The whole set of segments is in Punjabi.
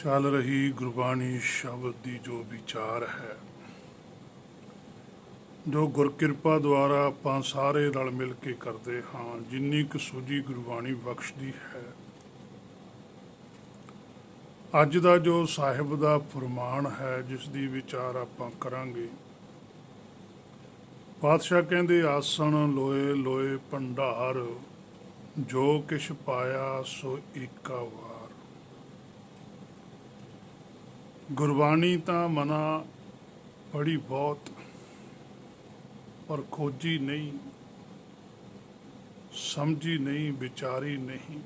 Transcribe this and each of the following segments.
ਚੱਲ ਰਹੀ ਗੁਰਬਾਣੀ ਸ਼ਬਦ ਦੀ ਜੋ ਵਿਚਾਰ ਹੈ, ਜੋ ਗੁਰਕਿਰਪਾ ਦੁਆਰਾ ਆਪਾਂ ਸਾਰੇ ਰਲ ਮਿਲ ਕੇ ਕਰਦੇ ਹਾਂ, ਜਿੰਨੀ ਕੁ ਸੂਝੀ ਗੁਰਬਾਣੀ ਬਖਸ਼ਦੀ ਹੈ। ਅੱਜ ਦਾ ਜੋ ਸਾਹਿਬ ਦਾ ਫਰਮਾਨ ਹੈ, ਜਿਸ ਦੀ ਵਿਚਾਰ ਆਪਾਂ ਕਰਾਂਗੇ। ਪਾਤਸ਼ਾਹ ਕਹਿੰਦੇ, ਆਸਣ ਲੋਏ ਲੋਏ ਭੰਡਾਰ, ਜੋ ਕਿਛ ਪਾਇਆ ਸੋ ਏਕਾ ਵਾਰ। ਗੁਰਬਾਣੀ ਤਾਂ ਮਨਾ ਪੜ੍ਹੀ ਬਹੁਤ, ਪਰ ਖੋਜੀ ਨਹੀਂ, ਸਮਝੀ ਨਹੀਂ, ਵਿਚਾਰੀ ਨਹੀਂ।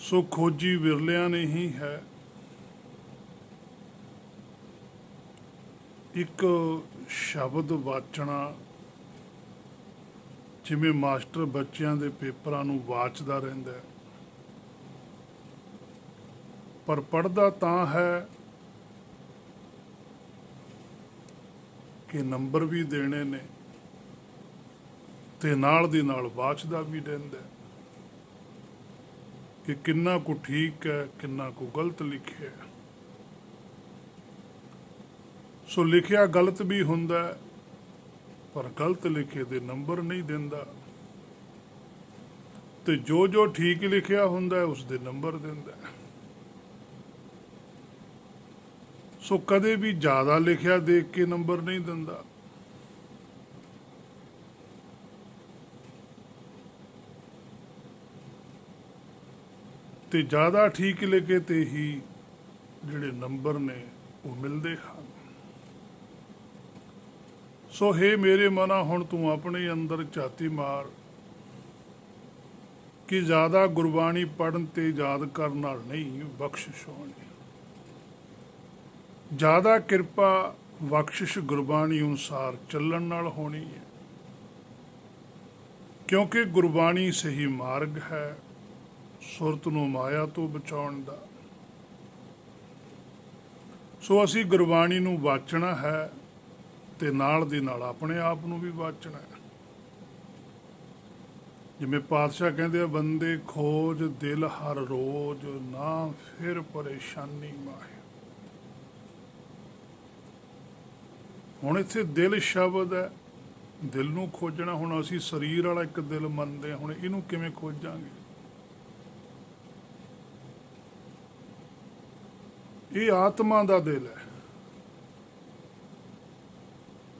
ਸੋ ਖੋਜੀ ਵਿਰਲਿਆਂ ਨੇ ਹੀ ਹੈ। ਇੱਕ ਸ਼ਬਦ ਵਾਚਣਾ, ਜਿਵੇਂ ਮਾਸਟਰ ਬੱਚਿਆਂ ਦੇ ਪੇਪਰਾਂ ਨੂੰ ਵਾਚਦਾ ਰਹਿੰਦਾ ਹੈ, ਪਰ ਪੜ੍ਹਦਾ ਤਾਂ ਹੈ ਕਿ ਨੰਬਰ ਵੀ ਦੇਣੇ ਨੇ, ਤੇ ਨਾਲ ਦੀ ਨਾਲ ਵਾਚਦਾ ਵੀ ਰਹਿੰਦਾ ਕਿ ਕਿੰਨਾ ਕੁ ਠੀਕ ਹੈ, ਕਿੰਨਾ ਕੁ ਗਲਤ ਲਿਖਿਆ। ਸੋ ਲਿਖਿਆ ਗਲਤ ਵੀ ਹੁੰਦਾ, ਪਰ ਗਲਤ ਲਿਖੇ ਦੇ ਨੰਬਰ ਨਹੀਂ ਦਿੰਦਾ, ਤੇ ਜੋ ਜੋ ਠੀਕ ਲਿਖਿਆ ਹੁੰਦਾ ਉਸ ਦੇ ਨੰਬਰ ਦਿੰਦਾ। ਸੋ ਕਦੇ ਵੀ ਜ਼ਿਆਦਾ ਲਿਖਿਆ ਦੇਖ ਕੇ ਨੰਬਰ ਨਹੀਂ ਦਿੰਦਾ। ਤੇ ਜ਼ਿਆਦਾ ਠੀਕ ਲਿਖੇ ਤੇ ਹੀ ਜਿਹੜੇ ਨੰਬਰ ਨੇ ਉਹ ਮਿਲਦੇ ਹਨ। ਸੋ ਹੇ ਮੇਰੇ ਮਨਾ, ਹੁਣ ਤੂੰ ਆਪਣੇ ਅੰਦਰ ਝਾਤੀ ਮਾਰ ਕਿ ਜ਼ਿਆਦਾ ਗੁਰਬਾਣੀ ਪੜ੍ਹਨ ਤੇ ਯਾਦ ਕਰਨ ਨਾਲ ਨਹੀਂ ਬਖਸ਼ਿਸ਼ ਹੋਣੀ। ਜ਼ਿਆਦਾ ਕਿਰਪਾ ਬਖਸ਼ਿਸ਼ ਗੁਰਬਾਣੀ ਅਨੁਸਾਰ ਚੱਲਣ ਨਾਲ ਹੋਣੀ ਹੈ, ਕਿਉਂਕਿ ਗੁਰਬਾਣੀ ਸਹੀ ਮਾਰਗ ਹੈ ਸੁਰਤ ਨੂੰ ਮਾਇਆ ਤੋਂ ਬਚਾਉਣ ਦਾ। ਸੋ ਅਸੀਂ ਗੁਰਬਾਣੀ ਨੂੰ ਵਾਚਣਾ ਹੈ, ਤੇ ਨਾਲ ਦੀ ਨਾਲ ਆਪਣੇ ਆਪ ਨੂੰ ਵੀ ਵਾਚਣਾ ਹੈ। ਜਿਵੇਂ ਪਾਤਸ਼ਾਹ ਕਹਿੰਦੇ ਆ, ਬੰਦੇ ਖੋਜ ਦਿਲ ਹਰ ਰੋਜ਼, ਨਾ ਫਿਰ ਪਰੇਸ਼ਾਨੀ ਮਾਹਿ। ਹੁਣ ਇੱਥੇ ਦਿਲ ਸ਼ਬਦ ਹੈ, ਦਿਲ ਨੂੰ ਖੋਜਣਾ। ਹੁਣ ਅਸੀਂ ਸਰੀਰ ਵਾਲਾ ਇੱਕ ਦਿਲ ਮੰਨਦੇ ਹਾਂ, ਹੁਣ ਇਹਨੂੰ ਕਿਵੇਂ ਖੋਜਾਂਗੇ? ਇਹ ਆਤਮਾ ਦਾ ਦਿਲ ਹੈ,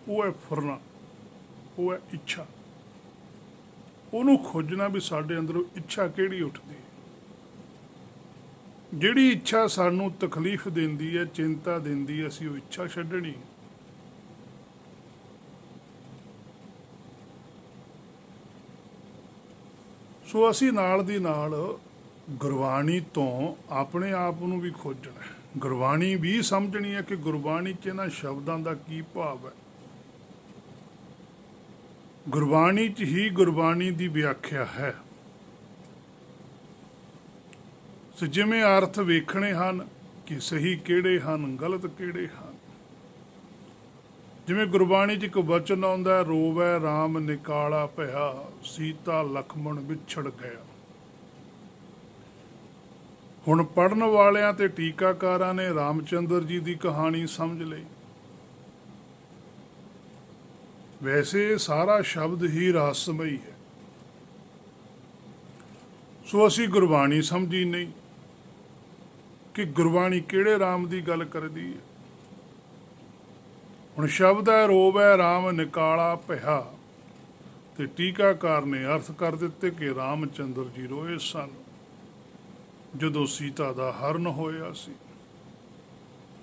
ਉਹ ਹੈ ਫੁਰਨਾ, ਉਹ ਹੈ ਇੱਛਾ। ਉਹਨੂੰ ਖੋਜਣਾ ਵੀ ਸਾਡੇ ਅੰਦਰੋਂ ਇੱਛਾ ਕਿਹੜੀ ਉੱਠਦੀ ਹੈ, ਜਿਹੜੀ ਇੱਛਾ ਸਾਨੂੰ ਤਕਲੀਫ ਦਿੰਦੀ ਹੈ, ਚਿੰਤਾ ਦਿੰਦੀ ਹੈ, ਅਸੀਂ ਉਹ ਇੱਛਾ ਛੱਡਣੀ। ਸੋ ਅਸੀਂ ਨਾਲ ਦੀ ਨਾਲ ਗੁਰਬਾਣੀ ਤੋਂ ਆਪਣੇ ਆਪ ਨੂੰ ਵੀ ਖੋਜਣਾ ਹੈ, ਗੁਰਬਾਣੀ ਵੀ ਸਮਝਣੀ ਹੈ ਕਿ ਗੁਰਬਾਣੀ 'ਚ ਇਹਨਾਂ ਸ਼ਬਦਾਂ ਦਾ ਕੀ ਭਾਵ ਹੈ। ਗੁਰਬਾਣੀ 'ਚ ਹੀ ਗੁਰਬਾਣੀ ਦੀ ਵਿਆਖਿਆ ਹੈ। ਸੋ ਜਿਵੇਂ ਅਰਥ ਵੇਖਣੇ ਹਨ ਕਿ ਸਹੀ ਕਿਹੜੇ ਹਨ, ਗਲਤ ਕਿਹੜੇ ਹਨ। ਜਿਵੇਂ ਗੁਰਬਾਣੀ 'ਚ ਇੱਕ ਵਚਨ ਆਉਂਦਾ, ਰੋਵੈ ਰਾਮ ਨਿਕਾਲਾ ਭਇਆ, ਸੀਤਾ ਲਖਮਣ ਵਿਛੜ ਗਿਆ। ਹੁਣ ਪੜ੍ਹਨ ਵਾਲਿਆਂ ਤੇ ਟੀਕਾਕਾਰਾਂ ਨੇ ਰਾਮਚੰਦਰ ਜੀ ਦੀ ਕਹਾਣੀ ਸਮਝ ਲਈ। ਵੈਸੇ ਸਾਰਾ ਸ਼ਬਦ ਹੀ ਰਹੱਸਮਈ ਹੈ। ਸੋ ਅਸੀਂ ਗੁਰਬਾਣੀ ਸਮਝੀ ਨਹੀਂ ਕਿ ਗੁਰਬਾਣੀ ਕਿਹੜੇ ਰਾਮ ਦੀ ਗੱਲ ਕਰਦੀ ਹੈ। ਹੁਣ ਸ਼ਬਦ ਹੈ, ਰੋਵੈ ਰਾਮ ਨਿਕਾਲਾ ਭਇਆ, ਤੇ ਟੀਕਾਕਾਰ ਨੇ ਅਰਥ ਕਰ ਦਿੱਤੇ ਕਿ ਰਾਮਚੰਦਰ ਜੀ ਰੋਏ ਸਨ ਜਦੋਂ ਸੀਤਾ ਦਾ ਹਰਨ ਹੋਇਆ ਸੀ,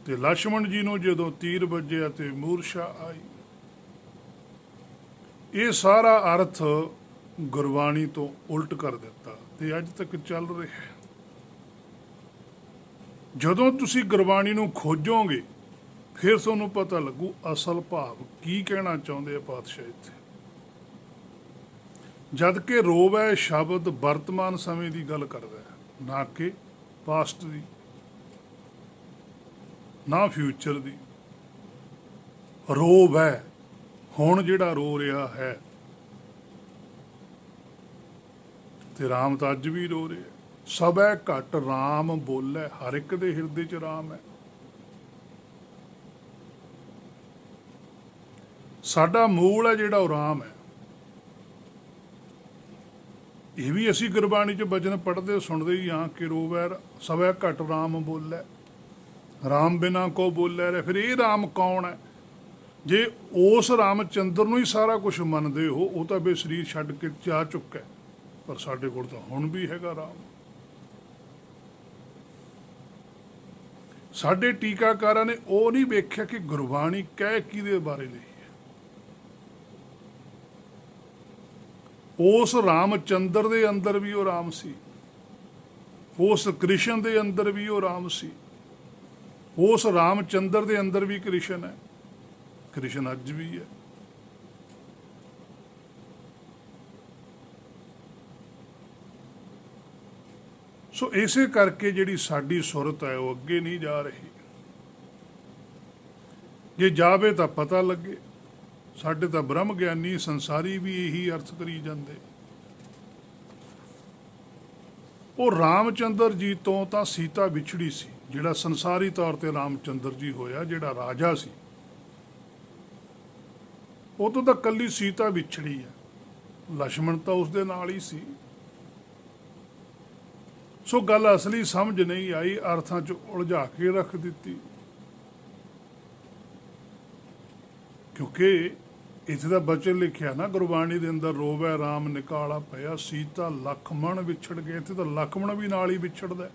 ਤੇ ਲਛਮਣ ਜੀ ਨੂੰ ਜਦੋਂ ਤੀਰ ਵੱਜਿਆ ਤੇ ਮੂਰਛਾ ਆਈ। ਇਹ ਸਾਰਾ ਅਰਥ ਗੁਰਬਾਣੀ ਤੋਂ ਉਲਟ ਕਰ ਦਿੱਤਾ, ਤੇ ਅੱਜ ਤੱਕ ਚੱਲ ਰਿਹਾ। ਜਦੋਂ ਤੁਸੀਂ ਗੁਰਬਾਣੀ ਨੂੰ ਖੋਜੋਗੇ, ਫਿਰ ਤੁਹਾਨੂੰ ਪਤਾ ਲੱਗੂ ਅਸਲ ਭਾਵ ਕੀ ਕਹਿਣਾ ਚਾਹੁੰਦੇ ਆ ਪਾਤਸ਼ਾਹ ਇੱਥੇ। ਜਦ ਕਿ ਰੋਵੈ ਸ਼ਬਦ ਵਰਤਮਾਨ ਸਮੇਂ ਦੀ ਗੱਲ ਕਰਦਾ ਹੈ, ਨਾ ਕਿ ਪਾਸਟ ਦੀ, ਨਾ ਫਿਊਚਰ ਦੀ। ਰੋਵੈ ਹੁਣ ਜਿਹੜਾ ਰੋ ਰਿਹਾ ਹੈ, ਤੇ ਰਾਮ ਤਾਂ ਅੱਜ ਵੀ ਰੋ ਰਿਹਾ। ਸਭੈ ਘਟ ਰਾਮ ਬੋਲੇ, ਹਰ ਇੱਕ ਦੇ ਹਿਰਦੇ 'ਚ ਰਾਮ ਹੈ। ਸਾਡਾ ਮੂਲ ਹੈ ਜਿਹੜਾ ਉਹ ਰਾਮ ਹੈ। ਇਹ ਵੀ ਅਸੀਂ ਗੁਰਬਾਣੀ 'ਚ ਬਚਨ ਪੜ੍ਹਦੇ ਸੁਣਦੇ ਹੀ ਹਾਂ ਕਿ ਰੋਵੈ ਸਭੈ ਘਟ ਰਾਮ ਬੋਲੇ, ਰਾਮ ਬਿਨਾ ਕੋ ਬੋਲੇ ਰੇ। ਫਿਰ ਇਹ ਰਾਮ ਕੌਣ ਹੈ? ਜੇ ਉਸ ਰਾਮਚੰਦਰ ਨੂੰ ਹੀ ਸਾਰਾ ਕੁਝ ਮੰਨਦੇ ਹੋ, ਉਹ ਤਾਂ ਬੇ ਸਰੀਰ ਛੱਡ ਕੇ ਜਾ ਚੁੱਕਾ, ਪਰ ਸਾਡੇ ਕੋਲ ਤਾਂ ਹੁਣ ਵੀ ਹੈਗਾ ਰਾਮ। ਸਾਡੇ ਟੀਕਾਕਾਰਾਂ ਨੇ ਉਹ ਨਹੀਂ ਵੇਖਿਆ ਕਿ ਗੁਰਬਾਣੀ ਕਹਿ ਕਿਹਦੇ ਬਾਰੇ ਲਈ ਹੈ। ਉਸ ਰਾਮਚੰਦਰ ਦੇ ਅੰਦਰ ਵੀ ਉਹ ਰਾਮ ਸੀ, ਉਸ ਕ੍ਰਿਸ਼ਨ ਦੇ ਅੰਦਰ ਵੀ ਉਹ ਰਾਮ ਸੀ, ਉਸ ਰਾਮਚੰਦਰ ਦੇ ਅੰਦਰ ਵੀ ਕ੍ਰਿਸ਼ਨ ਹੈ। ਕ੍ਰਿਸ਼ਨ ਅੱਜ ਵੀ ਹੈ। ਸੋ ਇਸੇ ਕਰਕੇ ਜਿਹੜੀ ਸਾਡੀ ਸੁਰਤ ਹੈ ਉਹ ਅੱਗੇ ਨਹੀਂ ਜਾ ਰਹੀ। ਜੇ ਜਾਵੇ ਤਾਂ ਪਤਾ ਲੱਗੇ। ਸਾਡੇ ਤਾਂ ਬ੍ਰਹਮ ਗਿਆਨੀ ਸੰਸਾਰੀ ਵੀ ਇਹੀ ਅਰਥ ਕਰੀ ਜਾਂਦੇ। ਉਹ ਰਾਮਚੰਦਰ ਜੀ ਤੋਂ ਤਾਂ ਸੀਤਾ ਵਿਛੜੀ ਸੀ। ਜਿਹੜਾ ਸੰਸਾਰੀ ਤੌਰ ਤੇ ਰਾਮਚੰਦਰ ਜੀ ਹੋਇਆ, ਜਿਹੜਾ ਰਾਜਾ ਸੀ, ਉਹ ਤੋਂ ਤਾਂ ਕੱਲੀ ਸੀਤਾ ਵਿਛੜੀ ਹੈ। ਲక్ష్మణ ਤਾਂ ਉਸਦੇ ਨਾਲ ਹੀ ਸੀ। ਸੋ ਗੱਲ ਅਸਲੀ ਸਮਝ ਨਹੀਂ ਆਈ, ਅਰਥਾਂ 'ਚ ਉਲਝਾ ਕੇ ਰੱਖ ਦਿੱਤੀ। ਕਿਉਂਕਿ ਇੱਥੇ ਦਾ ਬਚਨ ਲਿਖਿਆ ਨਾ ਗੁਰਬਾਣੀ ਦੇ ਅੰਦਰ, ਰੋਵੈ ਰਾਮ ਨਿਕਾਲਾ ਪਿਆ, ਸੀਤਾ ਲక్ష్మణ ਵਿਛੜ ਗਏ। ਇੱਥੇ ਤਾਂ ਲక్ష్మణ ਵੀ ਨਾਲ ਹੀ ਵਿਛੜਦਾ,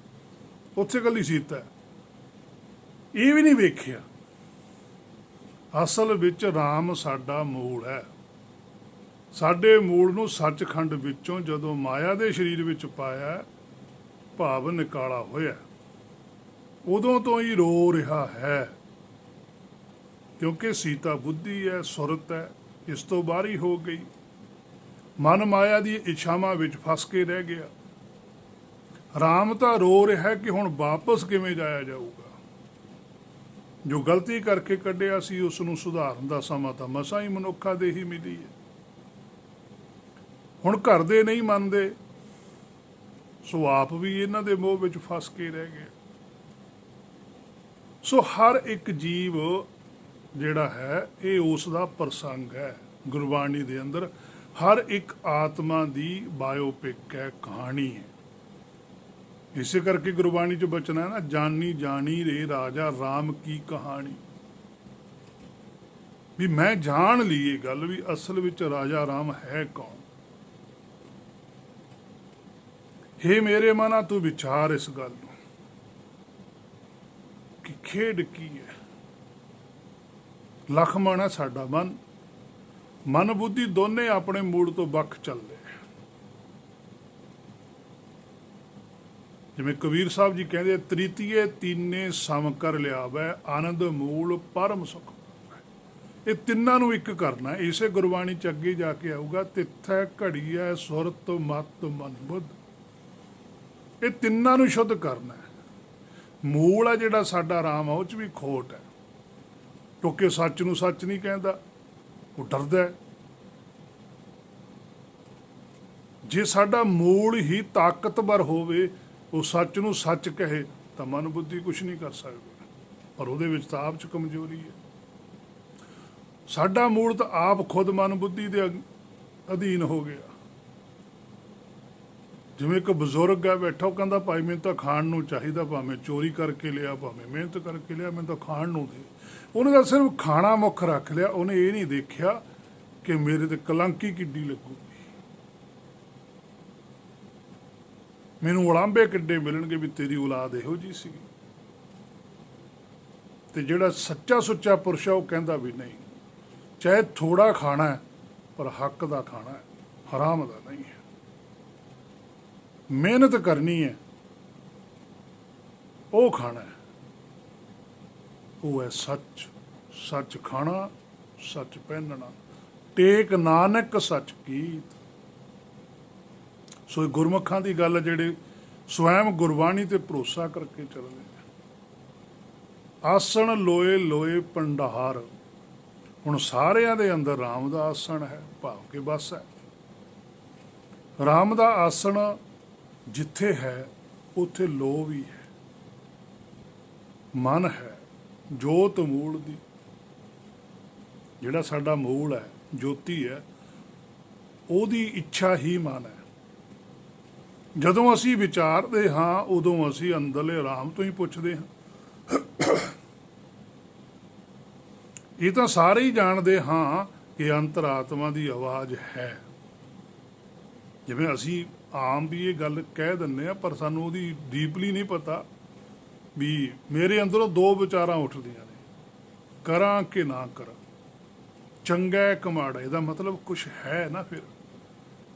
ਉੱਥੇ ਕੱਲੀ ਸੀਤਾ। ਇਹ ਵੀ ਨਹੀਂ ਵੇਖਿਆ ਅਸਲ ਵਿੱਚ ਰਾਮ ਸਾਡਾ ਮੂਲ ਹੈ। ਸਾਡੇ ਮੂਲ ਨੂੰ ਸੱਚਖੰਡ ਵਿੱਚੋਂ ਜਦੋਂ ਮਾਇਆ ਦੇ ਸਰੀਰ ਵਿੱਚ ਪਾਇਆ, ਭਾਵ ਨਿਕਾਲਾ ਹੋਇਆ, ਉਦੋਂ ਤੋਂ ਹੀ ਰੋ ਰਿਹਾ ਹੈ। ਕਿਉਂਕਿ ਸੀਤਾ ਬੁੱਧੀ ਹੈ, ਸੁਰਤ ਹੈ, ਇਸ ਤੋਂ ਬਾਹਰੀ ਹੋ ਗਈ, ਮਨ ਮਾਇਆ ਦੀ ਇੱਛਾਵਾਂ ਵਿੱਚ ਫਸ ਕੇ ਰਹਿ ਗਿਆ। ਰਾਮ ਤਾਂ ਰੋ ਰਿਹਾ ਕਿ ਹੁਣ ਵਾਪਸ ਕਿਵੇਂ ਜਾਇਆ ਜਾਊਗਾ। ਜੋ ਗਲਤੀ ਕਰਕੇ ਕੱਢਿਆ ਸੀ ਉਸ ਨੂੰ ਸੁਧਾਰਨ ਦਾ ਸਮਾਂ ਤਾਂ ਮਸਾਂ ਹੀ ਮਨੁੱਖਾਂ ਦੇ ਹੀ ਮਿਲੀ ਹੈ। ਹੁਣ ਘਰ ਦੇ ਨਹੀਂ ਮੰਨਦੇ, ਸੋ ਆਪ ਵੀ ਇਹਨਾਂ ਦੇ ਮੋਹ ਵਿੱਚ ਫਸ ਕੇ ਰਹਿ ਗਏ। ਸੋ ਹਰ ਇੱਕ ਜੀਵ ਜਿਹੜਾ ਹੈ ਇਹ ਉਸ ਦਾ ਪ੍ਰਸੰਗ ਹੈ। ਗੁਰਬਾਣੀ ਦੇ ਅੰਦਰ ਹਰ ਇੱਕ ਆਤਮਾ ਦੀ ਬਾਇਓਪਿਕ ਹੈ, ਕਹਾਣੀ ਹੈ। ਇਸੇ ਕਰਕੇ ਗੁਰਬਾਣੀ 'ਚ ਬਚਨ ਹੈ ਨਾ, ਜਾਨੀ ਜਾਨੀ ਰੇ ਰਾਜਾ ਰਾਮ ਕੀ ਕਹਾਣੀ। ਵੀ ਮੈਂ ਜਾਣ ਲਈ ਇਹ ਗੱਲ ਵੀ ਅਸਲ ਵਿੱਚ ਰਾਜਾ ਰਾਮ ਹੈ ਕੌਣ। ਹੇ ਮੇਰੇ ਮਨਾ ਤੂੰ ਵਿਚਾਰ ਇਸ ਗੱਲ ਨੂੰ ਕਿ ਖੇਡ ਕੀ ਹੈ। ਲక్ష్మణ ਹੈ ਸਾਡਾ ਮਨ, ਮਨ ਬੁੱਧੀ ਦੋਨੇ ਆਪਣੇ ਮੂਲ ਤੋਂ ਵੱਖ ਚੱਲਦੇ। ਜਿਵੇਂ ਕਬੀਰ ਸਾਹਿਬ ਜੀ ਕਹਿੰਦੇ, ਤ੍ਰਿਤੀਏ ਤੀਨੇ ਸਮ ਕਰ ਲਿਆਵੈ, ਆਨੰਦ ਮੂਲ ਪਰਮ ਸੁਖ। ਇਹ ਤਿੰਨਾਂ ਨੂੰ ਇੱਕ ਕਰਨਾ। ਇਸੇ ਗੁਰਬਾਣੀ 'ਚ ਅੱਗੇ ਜਾ ਕੇ ਆਊਗਾ, ਤਿੱਥੈ ਘੜੀਐ ਸੁਰਤ ਮਤ ਮਨ ਬੁੱਧ। ਇਹ ਤਿੰਨਾਂ ਨੂੰ ਸ਼ੁੱਧ ਕਰਨਾ। ਮੂਲ ਆ ਜਿਹੜਾ ਸਾਡਾ ਰਾਮ ਆ, ਉਹ 'ਚ ਵੀ ਖੋਟ ਹੈ। ਕਿਉਂਕਿ ਸੱਚ ਨੂੰ ਸੱਚ ਨਹੀਂ ਕਹਿੰਦਾ, ਉਹ ਡਰਦਾ ਹੈ। ਜੇ ਸਾਡਾ ਮੂਲ ਹੀ ਤਾਕਤਵਰ ਹੋਵੇ, ਉਹ ਸੱਚ ਨੂੰ ਸੱਚ ਕਹੇ, ਤਾਂ ਮਨ ਬੁੱਧੀ ਕੁਛ ਨਹੀਂ ਕਰ ਸਕਦੀ। ਪਰ ਉਹਦੇ ਵਿੱਚ ਤਾਂ ਆਪ 'ਚ ਕਮਜ਼ੋਰੀ ਹੈ। ਸਾਡਾ ਮੂਲ ਤਾਂ ਆਪ ਖੁਦ ਮਨ ਬੁੱਧੀ ਦੇ ਅਧੀਨ ਹੋ ਗਿਆ। ਜਿਵੇਂ ਇੱਕ ਬਜ਼ੁਰਗ ਹੈ ਬੈਠਾ, ਉਹ ਕਹਿੰਦਾ ਭਾਈ ਮੈਨੂੰ ਤਾਂ ਖਾਣ ਨੂੰ ਚਾਹੀਦਾ, ਭਾਵੇਂ ਚੋਰੀ ਕਰਕੇ ਲਿਆ, ਭਾਵੇਂ ਮਿਹਨਤ ਕਰਕੇ ਲਿਆ, ਮੈਨੂੰ ਤਾਂ ਖਾਣ ਨੂੰ ਦੇ। ਉਹਨੇ ਤਾਂ ਸਿਰਫ ਖਾਣਾ ਮੁੱਖ ਰੱਖ ਲਿਆ। ਉਹਨੇ ਇਹ ਨਹੀਂ ਦੇਖਿਆ ਕਿ ਮੇਰੇ ਤੇ ਕਲੰਕੀ ਕਿੱਡੀ ਲੱਗੂਗੀ, ਮੈਨੂੰ ਉਲਾਂਭੇ ਕਿੱਡੇ ਮਿਲਣਗੇ ਵੀ ਤੇਰੀ ਔਲਾਦ ਇਹੋ ਜਿਹੀ ਸੀਗੀ। ਤੇ ਜਿਹੜਾ ਸੱਚਾ ਸੁੱਚਾ ਪੁਰਸ਼ ਹੈ ਉਹ ਕਹਿੰਦਾ ਵੀ ਨਹੀਂ, ਚਾਹੇ ਥੋੜਾ ਖਾਣਾ ਹੈ ਪਰ ਹੱਕ ਦਾ ਖਾਣਾ ਹੈ, ਹਰਾਮ ਦਾ ਨਹੀਂ ਹੈ। ਮਿਹਨਤ ਕਰਨੀ ਹੈ, ਉਹ ਖਾਣਾ ਹੈ, ਉਹ ਹੈ ਸੱਚ। ਸੱਚ ਖਾਣਾ, ਸੱਚ ਪਹਿਨਣਾ, ਟੇਕ ਨਾਨਕ ਸੱਚ ਕੀਤ। ਸੋ ਇਹ ਗੁਰਮੁਖਾਂ ਦੀ ਗੱਲ, ਜਿਹੜੇ ਸਵੈਮ ਗੁਰਬਾਣੀ ਤੇ ਭਰੋਸਾ ਕਰਕੇ ਚੱਲਦੇ। ਆਸਣ ਲੋਏ ਲੋਏ ਭੰਡਾਰ। ਹੁਣ ਸਾਰਿਆਂ ਦੇ ਅੰਦਰ ਰਾਮ ਦਾ ਆਸਣ ਹੈ, ਭਾਵ ਕੇ ਬਸ ਹੈ। ਰਾਮ ਦਾ ਆਸਣ ਜਿੱਥੇ ਹੈ ਉੱਥੇ ਲੋ ਵੀ ਹੈ, ਮਨ ਹੈ, ਜੋਤ ਮੂਲ ਦੀ। ਜਿਹੜਾ ਸਾਡਾ ਮੂਲ ਹੈ, ਜੋਤੀ ਹੈ, ਉਹਦੀ ਇੱਛਾ ਹੀ ਮਨ ਹੈ। ਜਦੋਂ ਅਸੀਂ ਵਿਚਾਰਦੇ ਹਾਂ ਉਦੋਂ ਅਸੀਂ ਅੰਦਰਲੇ ਰਾਮ ਤੋਂ ਹੀ ਪੁੱਛਦੇ ਹਾਂ। ਇਹ ਤਾਂ ਸਾਰੇ ਹੀ ਜਾਣਦੇ ਹਾਂ ਕਿ ਅੰਤਰਾਤਮਾ ਦੀ ਆਵਾਜ਼ ਹੈ। ਜਿਵੇਂ ਅਸੀਂ ਆਮ ਵੀ ਇਹ ਗੱਲ ਕਹਿ ਦਿੰਦੇ ਹਾਂ, ਪਰ ਸਾਨੂੰ ਉਹਦੀ ਡੀਪਲੀ ਨਹੀਂ ਪਤਾ ਵੀ ਮੇਰੇ ਅੰਦਰੋਂ ਦੋ ਵਿਚਾਰਾਂ ਉੱਠਦੀਆਂ ਨੇ, ਕਰਾਂ ਕਿ ਨਾ ਕਰਾਂ, ਚੰਗਾ ਕਿ ਮਾੜਾ। ਇਹਦਾ ਮਤਲਬ ਕੁਛ ਹੈ ਨਾ। ਫਿਰ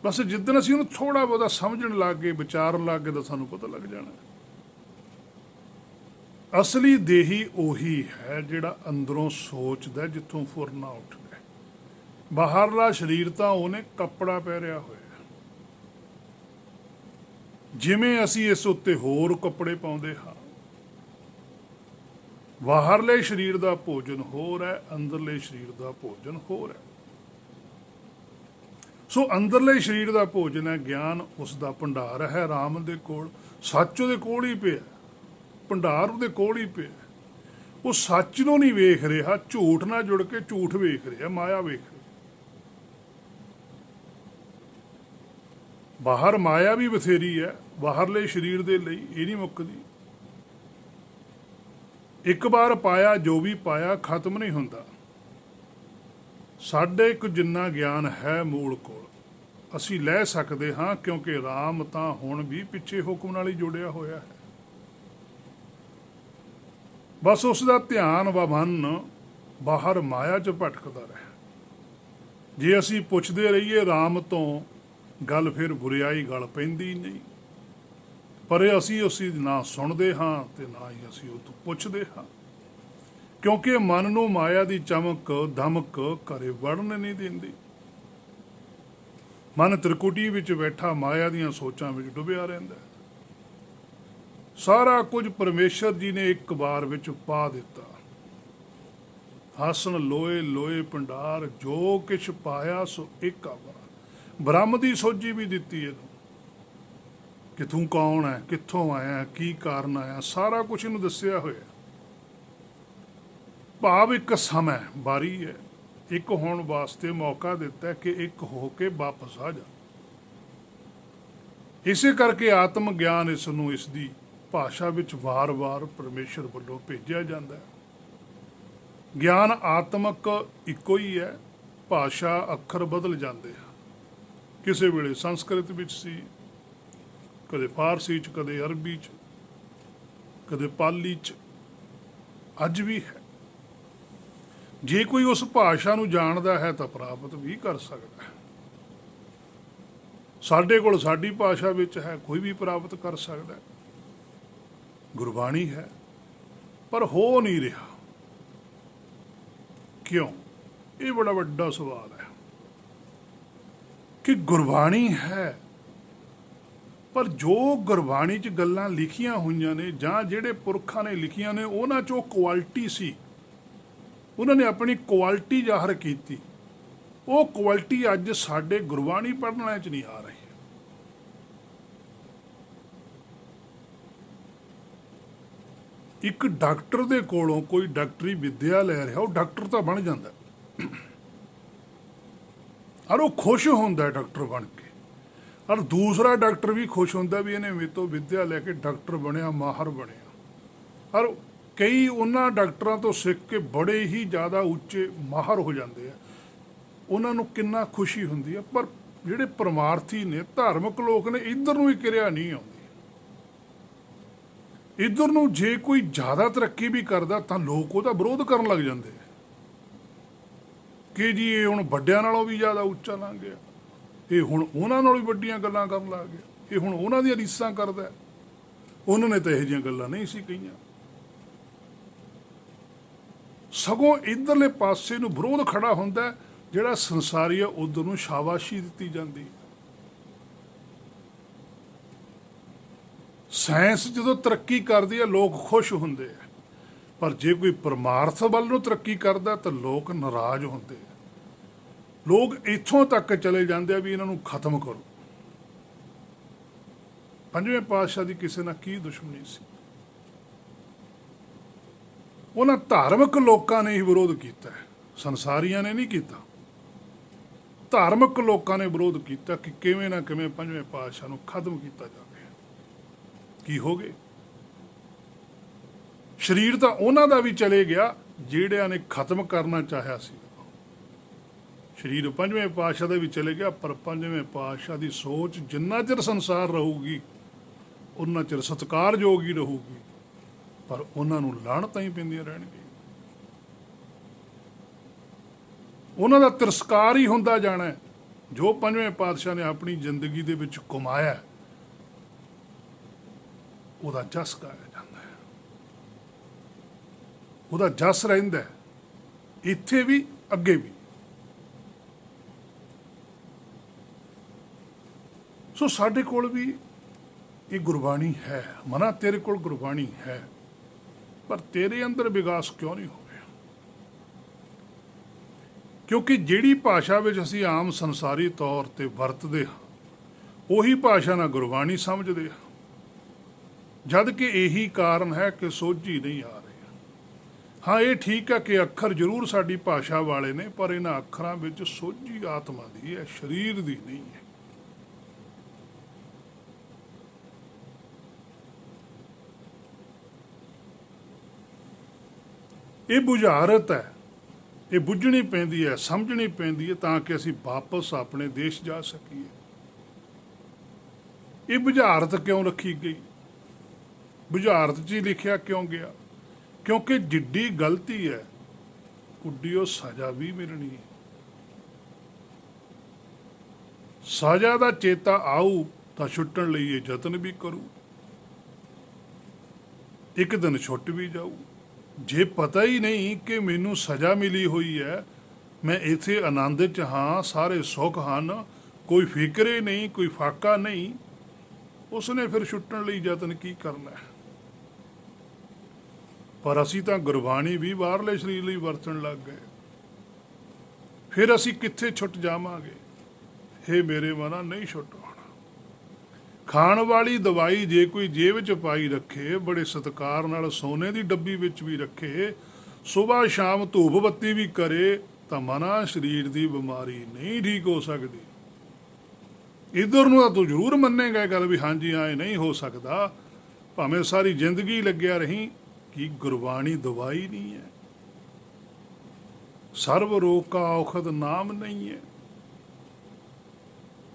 ਬਸ ਜਿੱਦਣ ਅਸੀਂ ਉਹਨੂੰ ਥੋੜ੍ਹਾ ਬਹੁਤਾ ਸਮਝਣ ਲੱਗ ਗਏ, ਵਿਚਾਰਨ ਲੱਗ ਗਏ, ਤਾਂ ਸਾਨੂੰ ਪਤਾ ਲੱਗ ਜਾਣਾ। ਅਸਲੀ ਦੇਹੀ ਉਹੀ ਹੈ ਜਿਹੜਾ ਅੰਦਰੋਂ ਸੋਚਦਾ, ਜਿੱਥੋਂ ਫੁਰਨਾ ਉੱਠਦਾ। ਬਾਹਰਲਾ ਸਰੀਰ ਤਾਂ ਉਹਨੇ ਕੱਪੜਾ ਪਹਿਰਿਆ ਹੋਇਆ। ਜਿਵੇਂ ਅਸੀਂ ਇਸ ਉੱਤੇ ਹੋਰ ਕੱਪੜੇ ਪਾਉਂਦੇ ਹਾਂ। ਬਾਹਰਲੇ ਸਰੀਰ ਦਾ ਭੋਜਨ ਹੋਰ ਹੈ, ਅੰਦਰਲੇ ਸਰੀਰ ਦਾ ਭੋਜਨ ਹੋਰ ਹੈ। ਸੋ ਅੰਦਰਲੇ ਸਰੀਰ ਦਾ ਭੋਜਨ ਹੈ ਗਿਆਨ, ਉਸ ਦਾ ਭੰਡਾਰ ਹੈ ਰਾਮ ਦੇ ਕੋਲ। ਸੱਚ ਉਹਦੇ ਕੋਲ ਹੀ ਪਿਆ, ਭੰਡਾਰ ਉਹਦੇ ਕੋਲ ਹੀ ਪਿਆ। ਉਹ ਸੱਚ ਨੂੰ ਨਹੀਂ ਵੇਖ ਰਿਹਾ, ਝੂਠ ਨਾਲ ਜੁੜ ਕੇ ਝੂਠ ਵੇਖ ਰਿਹਾ, ਮਾਇਆ ਵੇਖ ਰਿਹਾ। ਬਾਹਰ ਮਾਇਆ ਵੀ ਬਥੇਰੀ ਹੈ ਬਾਹਰਲੇ ਸਰੀਰ ਦੇ ਲਈ, ਇਹ ਨਹੀਂ ਮੁੱਕਦੀ। ਇੱਕ ਵਾਰ ਪਾਇਆ ਜੋ ਵੀ ਪਾਇਆ ਖਤਮ ਨਹੀਂ ਹੁੰਦਾ। ਸਾਡੇ ਕੁ ਜਿੰਨਾ ਗਿਆਨ ਹੈ ਮੂਲ ਕੋਲ ਅਸੀਂ ਲੈ ਸਕਦੇ ਹਾਂ, ਕਿਉਂਕਿ ਰਾਮ ਤਾਂ ਹੁਣ ਵੀ ਪਿੱਛੇ ਹੁਕਮ ਨਾਲ ਹੀ ਜੁੜਿਆ ਹੋਇਆ ਹੈ। ਬਸ ਉਸ ਦਾ ਧਿਆਨ ਵਾ ਮਨ ਬਾਹਰ ਮਾਇਆ 'ਚ ਭਟਕਦਾ ਰਹੇ। ਜੇ ਅਸੀਂ ਪੁੱਛਦੇ ਰਹੀਏ ਰਾਮ ਤੋਂ, ਗੱਲ ਫਿਰ ਬੁਰਿਆਈ ਗਲ ਪੈਂਦੀ ਨਹੀਂ। ਪਰ ਅਸੀਂ ਉਸਦੀ ਨਾ ਸੁਣਦੇ ਹਾਂ ਤੇ ਨਾ ਹੀ ਅਸੀਂ ਉਹ ਤੋਂ ਪੁੱਛਦੇ ਹਾਂ, ਕਿਉਂਕਿ ਮਨ ਨੂੰ ਮਾਇਆ ਦੀ ਚਮਕ ਧਮਕ ਘਰੇ ਵੜਨ ਨਹੀਂ ਦਿੰਦੀ। ਮਨ ਤ੍ਰਿਕੁਟੀ ਵਿੱਚ ਬੈਠਾ ਮਾਇਆ ਦੀਆਂ ਸੋਚਾਂ ਵਿੱਚ ਡੁੱਬਿਆ ਰਹਿੰਦਾ। ਸਾਰਾ ਕੁਝ ਪਰਮੇਸ਼ਰ ਜੀ ਨੇ ਇੱਕ ਵਾਰ ਵਿੱਚ ਪਾ ਦਿੱਤਾ। ਹਾਸਨ ਲੋਏ ਲੋਏ ਭੰਡਾਰ, ਜੋ ਕਿਛ ਪਾਇਆ ਸੋ ਇੱਕ ਆਵਾ। ਬ੍ਰਹਮ ਦੀ ਸੋਝੀ ਵੀ ਦਿੱਤੀ ਇਹਨੂੰ ਕਿ ਤੂੰ ਕੌਣ ਹੈ, ਕਿੱਥੋਂ ਆਇਆ, ਕੀ ਕਾਰਨ ਆਇਆ, ਸਾਰਾ ਕੁਝ ਇਹਨੂੰ ਦੱਸਿਆ ਹੋਇਆ। ਭਾਵ ਇੱਕ ਸਮਾਂ ਬਾਰੀ ਹੈ, ਇੱਕ ਹੋਣ ਵਾਸਤੇ ਮੌਕਾ ਦਿੱਤਾ ਕਿ ਇੱਕ ਹੋ ਕੇ ਵਾਪਸ ਆ ਜਾ। ਇਸੇ ਕਰਕੇ ਆਤਮ ਗਿਆਨ ਇਸ ਨੂੰ ਇਸ ਦੀ ਭਾਸ਼ਾ ਵਿੱਚ ਵਾਰ-ਵਾਰ ਪਰਮੇਸ਼ਰ ਵੱਲੋਂ ਭੇਜਿਆ ਜਾਂਦਾ ਹੈ। ਗਿਆਨ ਆਤਮਕ ਇੱਕੋ ਹੀ ਹੈ, ਭਾਸ਼ਾ ਅੱਖਰ ਬਦਲ ਜਾਂਦੇ ਆ। ਕਿਸੇ ਵੇਲੇ ਸੰਸਕ੍ਰਿਤ ਵਿੱਚ ਸੀ, ਕਦੇ ਫਾਰਸੀ 'ਚ, ਕਦੇ ਅਰਬੀ 'ਚ, ਕਦੇ ਪਾਲੀ 'ਚ, ਅੱਜ ਵੀ ਹੈ। ਜੇ ਕੋਈ ਉਸ ਭਾਸ਼ਾ ਨੂੰ ਜਾਣਦਾ ਹੈ ਤਾਂ ਪ੍ਰਾਪਤ ਵੀ ਕਰ ਸਕਦਾ ਹੈ। ਸਾਡੇ ਕੋਲ ਸਾਡੀ ਭਾਸ਼ਾ ਵਿੱਚ ਹੈ, ਕੋਈ ਵੀ ਪ੍ਰਾਪਤ ਕਰ ਸਕਦਾ ਹੈ। ਗੁਰਬਾਣੀ ਹੈ, ਪਰ ਹੋ ਨਹੀਂ ਰਿਹਾ। ਕਿਉਂ? ਇਹ ਬੜਾ ਵੱਡਾ ਸਵਾਲ ਹੈ ਕਿ ਗੁਰਬਾਣੀ ਹੈ, ਪਰ ਜੋ ਗੁਰਬਾਣੀ 'ਚ ਗੱਲਾਂ ਲਿਖੀਆਂ ਹੋਈਆਂ ਨੇ ਜਾਂ ਜਿਹੜੇ ਪੁਰਖਾਂ ਨੇ ਲਿਖੀਆਂ ਨੇ, ਉਹਨਾਂ 'ਚ ਉਹ ਕੁਆਲਿਟੀ ਸੀ। ਉਹਨਾਂ ਨੇ ਆਪਣੀ ਕੁਆਲਿਟੀ ਜ਼ਾਹਰ ਕੀਤੀ। ਉਹ ਕੁਆਲਿਟੀ ਅੱਜ ਸਾਡੇ ਗੁਰਬਾਣੀ ਪੜ੍ਹਨ ਵਾਲਿਆਂ 'ਚ ਨਹੀਂ ਆ ਰਹੀ। ਇੱਕ ਡਾਕਟਰ ਦੇ ਕੋਲੋਂ ਕੋਈ ਡਾਕਟਰੀ ਵਿੱਦਿਆ ਲੈ ਰਿਹਾ, ਉਹ ਡਾਕਟਰ ਤਾਂ ਬਣ ਜਾਂਦਾ ਔਰ ਉਹ ਖੁਸ਼ ਹੁੰਦਾ ਡਾਕਟਰ ਬਣ ਕੇ, ਔਰ ਦੂਸਰਾ ਡਾਕਟਰ ਵੀ ਖੁਸ਼ ਹੁੰਦਾ ਵੀ ਇਹਨੇ ਮੇਰੇ ਤੋਂ ਵਿੱਦਿਆ ਲੈ ਕੇ ਡਾਕਟਰ ਬਣਿਆ, ਮਾਹਰ ਬਣਿਆ। ਔਰ ਕਈ ਉਹਨਾਂ ਡਾਕਟਰਾਂ ਤੋਂ ਸਿੱਖ ਕੇ ਬੜੇ ਹੀ ਜ਼ਿਆਦਾ ਉੱਚੇ ਮਾਹਰ ਹੋ ਜਾਂਦੇ ਆ। ਉਹਨਾਂ ਨੂੰ ਕਿੰਨਾ ਖੁਸ਼ੀ ਹੁੰਦੀ ਹੈ। ਪਰ ਜਿਹੜੇ ਪਰਮਾਰਥੀ ਨੇ, ਧਾਰਮਿਕ ਲੋਕ ਨੇ, ਇੱਧਰ ਨੂੰ ਹੀ ਕਿਰਿਆ ਨਹੀਂ ਆਉਂਦੀ। ਇੱਧਰ ਨੂੰ ਜੇ ਕੋਈ ਜ਼ਿਆਦਾ ਤਰੱਕੀ ਵੀ ਕਰਦਾ ਤਾਂ ਲੋਕ ਉਹਦਾ ਵਿਰੋਧ ਕਰਨ ਲੱਗ ਜਾਂਦੇ ਕਿ ਜੀ ਇਹ ਹੁਣ ਵੱਡਿਆਂ ਨਾਲੋਂ ਵੀ ਜ਼ਿਆਦਾ ਉੱਚਾ ਲੰਘ ਗਿਆ, ਇਹ ਹੁਣ ਉਹਨਾਂ ਨਾਲੋਂ ਵੀ ਵੱਡੀਆਂ ਗੱਲਾਂ ਕਰਨ ਲੱਗ ਗਿਆ, ਇਹ ਹੁਣ ਉਹਨਾਂ ਦੀਆਂ ਰੀਸਾਂ ਕਰਦਾ। ਉਹਨਾਂ ਨੇ ਤਾਂ ਇਹੋ ਜਿਹੀਆਂ ਗੱਲਾਂ ਨਹੀਂ ਸੀ ਕਹੀਆਂ। ਸਗੋਂ ਇੱਧਰਲੇ ਪਾਸੇ ਨੂੰ ਵਿਰੋਧ ਖੜਾ ਹੁੰਦਾ, ਜਿਹੜਾ ਸੰਸਾਰੀ ਆ ਉੱਧਰ ਨੂੰ ਸ਼ਾਬਾਸ਼ੀ ਦਿੱਤੀ ਜਾਂਦੀ। ਸਾਇੰਸ ਜਦੋਂ ਤਰੱਕੀ ਕਰਦੀ ਹੈ ਲੋਕ ਖੁਸ਼ ਹੁੰਦੇ ਆ, ਪਰ ਜੇ ਕੋਈ ਪਰਮਾਰਥ ਵੱਲ ਨੂੰ ਤਰੱਕੀ ਕਰਦਾ ਤਾਂ ਲੋਕ ਨਾਰਾਜ਼ ਹੁੰਦੇ ਆ। ਲੋਕ ਇੱਥੋਂ ਤੱਕ ਚਲੇ ਜਾਂਦੇ ਆ ਵੀ ਇਹਨਾਂ ਨੂੰ ਖਤਮ ਕਰੋ। ਪੰਜਵੇਂ ਪਾਤਸ਼ਾਹ ਦੀ ਕਿਸੇ ਨਾਲ ਕੀ ਦੁਸ਼ਮਣੀ ਸੀ? ਉਹਨਾਂ ਧਾਰਮਿਕ ਲੋਕਾਂ ਨੇ ਹੀ ਵਿਰੋਧ ਕੀਤਾ ਹੈ, ਸੰਸਾਰੀਆਂ ਨੇ ਨਹੀਂ ਕੀਤਾ। ਧਾਰਮਿਕ ਲੋਕਾਂ ਨੇ ਵਿਰੋਧ ਕੀਤਾ ਕਿ ਕਿਵੇਂ ਨਾ ਕਿਵੇਂ ਪੰਜਵੇਂ ਪਾਤਸ਼ਾਹ ਨੂੰ ਖਤਮ ਕੀਤਾ ਜਾਵੇ। ਕੀ ਹੋ ਗਏ? ਸਰੀਰ ਤਾਂ ਉਹਨਾਂ ਦਾ ਵੀ ਚਲੇ ਗਿਆ ਜਿਹੜਿਆਂ ਨੇ ਖਤਮ ਕਰਨਾ ਚਾਹਿਆ ਸੀ। ਸਰੀਰ ਪੰਜਵੇਂ ਪਾਤਸ਼ਾਹ ਦਾ ਵੀ ਚਲੇ ਗਿਆ, ਪਰ ਪੰਜਵੇਂ ਪਾਤਸ਼ਾਹ ਦੀ ਸੋਚ ਜਿੰਨਾ ਚਿਰ ਸੰਸਾਰ ਰਹੂਗੀ ਉਹਨਾਂ ਚਿਰ ਸਤਿਕਾਰਯੋਗ ਹੀ ਰਹੂਗੀ, ਪਰ ਉਹਨਾਂ ਨੂੰ ਲਾਹਣਤਾਂ ਹੀ ਪੈਂਦੀਆਂ ਰਹਿਣਗੀਆਂ। ਉਹਨਾਂ ਦਾ ਤਿਰਸਕਾਰ ਹੀ ਹੁੰਦਾ ਜਾਣਾ ਹੈ। ਜੋ ਪੰਜਵੇਂ ਪਾਤਸ਼ਾਹ ਨੇ ਆਪਣੀ ਜ਼ਿੰਦਗੀ ਦੇ ਵਿੱਚ ਕਮਾਇਆ ਉਹਦਾ ਜਸ ਗਾਇਆ ਜਾਂਦਾ ਹੈ, ਉਹਦਾ ਜਸ ਰਹਿੰਦਾ ਹੈ, ਇੱਥੇ ਵੀ ਅੱਗੇ ਵੀ। ਸੋ ਸਾਡੇ ਕੋਲ ਵੀ ਇਹ ਗੁਰਬਾਣੀ ਹੈ। ਮਨਾ ਤੇਰੇ ਕੋਲ ਗੁਰਬਾਣੀ ਹੈ, ਪਰ ਤੇਰੇ ਅੰਦਰ ਵਿਕਾਸ ਕਿਉਂ ਨਹੀਂ ਹੋ ਰਿਹਾ? ਕਿਉਂਕਿ ਜਿਹੜੀ ਭਾਸ਼ਾ ਵਿੱਚ ਅਸੀਂ ਆਮ ਸੰਸਾਰੀ ਤੌਰ ਤੇ ਵਰਤਦੇ ਹਾਂ ਉਹੀ ਭਾਸ਼ਾ ਨਾਲ ਗੁਰਬਾਣੀ ਸਮਝਦੇ ਹਾਂ, ਜਦ ਕਿ ਇਹੀ ਕਾਰਨ ਹੈ ਕਿ ਸੋਝੀ ਨਹੀਂ ਆ ਰਹੀ। ਹਾਂ, ਇਹ ਠੀਕ ਹੈ ਕਿ ਅੱਖਰ ਜ਼ਰੂਰ ਸਾਡੀ ਭਾਸ਼ਾ ਵਾਲੇ ਨੇ, ਪਰ ਇਹਨਾਂ ਅੱਖਰਾਂ ਵਿੱਚ ਸੋਝੀ ਆਤਮਾ ਦੀ ਹੈ, ਸਰੀਰ ਦੀ ਨਹੀਂ ਹੈ। ਇਹ ਬੁਝਾਰਤ ਹੈ, ਇਹ ਬੁੱਝਣੀ ਪੈਂਦੀ ਹੈ, ਸਮਝਣੀ ਪੈਂਦੀ ਹੈ, ਤਾਂ ਕਿ ਅਸੀਂ ਵਾਪਸ ਆਪਣੇ ਦੇਸ਼ ਜਾ ਸਕੀਏ। ਇਹ ਬੁਝਾਰਤ ਕਿਉਂ ਰੱਖੀ ਗਈ? ਬੁਝਾਰਤ 'ਚ ਹੀ ਲਿਖਿਆ ਕਿਉਂ ਗਿਆ? ਕਿਉਂਕਿ ਜਿੱਡੀ ਗਲਤੀ ਹੈ ਉੱਡੀ ਉਹ ਸਜ਼ਾ ਵੀ ਮਿਲਣੀ ਹੈ। ਸਜ਼ਾ ਦਾ ਚੇਤਾ ਆਊ ਤਾਂ ਛੁੱਟਣ ਲਈ ਇਹ ਯਤਨ ਵੀ ਕਰੂ, ਇੱਕ ਦਿਨ ਛੁੱਟ ਵੀ ਜਾਊ। ਜੇ ਪਤਾ ਹੀ ਨਹੀਂ ਕਿ ਮੈਨੂੰ ਸਜ਼ਾ ਮਿਲੀ ਹੋਈ ਹੈ, ਮੈਂ ਇੱਥੇ ਆਨੰਦ 'ਚ ਹਾਂ, ਸਾਰੇ ਸੁੱਖ ਹਨ, ਕੋਈ ਫਿਕਰੇ ਨਹੀਂ, ਕੋਈ ਫਾਕਾ ਨਹੀਂ, ਉਸਨੇ ਫਿਰ ਛੁੱਟਣ ਲਈ ਯਤਨ ਕੀ ਕਰਨਾ ਹੈ? ਪਰ ਅਸੀਂ ਤਾਂ ਗੁਰਬਾਣੀ ਵੀ ਬਾਹਰਲੇ ਸਰੀਰ ਲਈ ਵਰਤਣ ਲੱਗ ਗਏ, ਫਿਰ ਅਸੀਂ ਕਿੱਥੇ ਛੁੱਟ ਜਾਵਾਂਗੇ? ਹੇ ਮੇਰੇ ਮਨਾ, ਨਹੀਂ ਛੁੱਟ ਹੋਣਾ। ਖਾਣ ਵਾਲੀ ਦਵਾਈ ਜੇ ਕੋਈ ਜੇਬ 'ਚ ਪਾਈ ਰੱਖੇ, ਬੜੇ ਸਤਿਕਾਰ ਨਾਲ ਸੋਨੇ ਦੀ ਡੱਬੀ ਵਿੱਚ ਵੀ ਰੱਖੇ, ਸੁਬਾਹ ਸ਼ਾਮ ਧੂਪ ਬੱਤੀ ਵੀ ਕਰੇ, ਤਾਂ ਮਨਾ ਸਰੀਰ ਦੀ ਬਿਮਾਰੀ ਨਹੀਂ ਠੀਕ ਹੋ ਸਕਦੀ। ਇੱਧਰ ਨੂੰ ਤਾਂ ਤੂੰ ਜ਼ਰੂਰ ਮੰਨੇਗਾ ਇਹ ਗੱਲ ਵੀ ਹਾਂਜੀ ਹਾਂ ਇਹ ਨਹੀਂ ਹੋ ਸਕਦਾ, ਭਾਵੇਂ ਸਾਰੀ ਜ਼ਿੰਦਗੀ ਲੱਗਿਆ ਰਹੀ। ਕਿ ਗੁਰਬਾਣੀ ਦਵਾਈ ਨਹੀਂ ਹੈ? ਸਰਬ ਰੋਗ ਕਾ ਔਖਦ ਨਾਮ ਨਹੀਂ ਹੈ।